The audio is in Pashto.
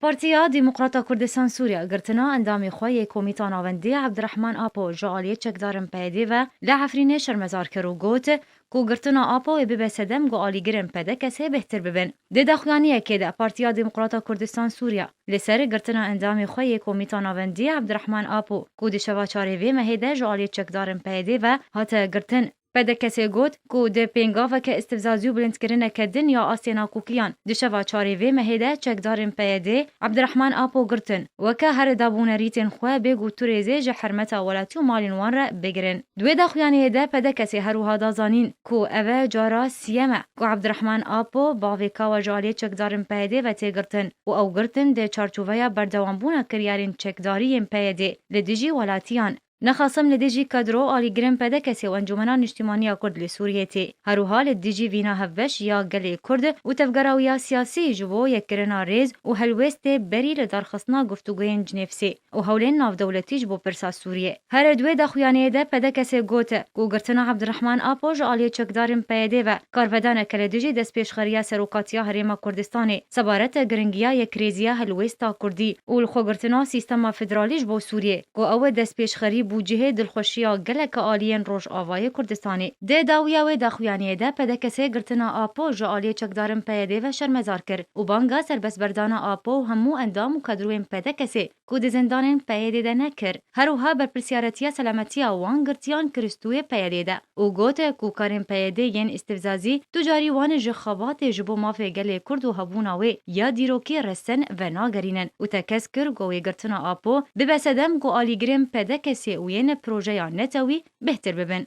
پارتیا دیموکراتا کردستان سوریا گرتنا اندامی خواه کمیتا ناوندی عبدالرحمن آپو جعالی چکدارم پیدی و لحفرین شرمزار کرو گوت کو گرتنا آپو ببسدم گو آلیگرم پده کسی بهتر ببن. ده دخوانیه که ده پارتیا دیموکراتا کردستان سوریا لسر گرتنا اندامی خواه کمیتا ناوندی عبدالرحمن آپو کو دشوا چاره وی مهیده جعالی چکدارم پیدی و هاته گرتن پده کسی گوت کو ده پینگاوه که استفزازیو بلند کرنه که دنیا آسینا کوکیان دشوا چاره وی مهیده چکدارم پیدی عبدالرحمن آپو گرتن وکه هر دابون ریتن خواه بگو توریزه جه حرمتا ولاتی و مالین وان را بگرن. دوی دخویانیه ده پده کسی هروها دازانین کو اوه جارا سیمه کو عبدالرحمن آپو باویکا و جالی چکدارم پیدی و تی گرتن و او گرتن ده چارچووه بردوانبونا کریارین چکداریم پیدی لدیجی ولاتیان نخاصم لدیجی کادرو آلیگرم پده کسی و انجمنان اجتماعی کرد لسوریه تی. هروها لدیجی وینا هفش یا گلی کرد و تفگراویا سیاسی جبو یکرنا ریز و هلوست بری لدارخصنا گفتگوین جنفسی و هولین ناف دولتی جبو پرسا سوریه. هر دوی دخویانه ده پده کسی گوته گو گرتنا عبدالرحمن آپو جعالی چکدارم پیده و کارودان کلدیجی دست پیشخریا سروکاتیا هریما کردستانی سبارت گرنگیا یکریزیا هلوستا کردی و الخو گرتنا سیستما فدرالی جبو سوریه گو او دست پیشخری بوجه دلخوشیا گلک آلین روش آوای کردستانی ده داویا و دخویانیه ده پده کسی گرتنا آپو جعالی چکدارم پیده و شرمزار کرد و بانگا سربس بردان آپو همو اندام و کدروین پده کسی کود زندان پیده ده نکر هروها بر پرسیارتیا سلامتیا وان گرتیان کرستوی پیده ده و گوت کوکارین پیده ین استفزازی تجاری وان جخابات جبو مافی گل کرد و هبوناوی یا دیروکی رسن و ناگرینن و تکس کر گوی گرتنا آپو ببسدم گو آلیگرم پده کسی و ین پروژه نتوی بهتر ببن.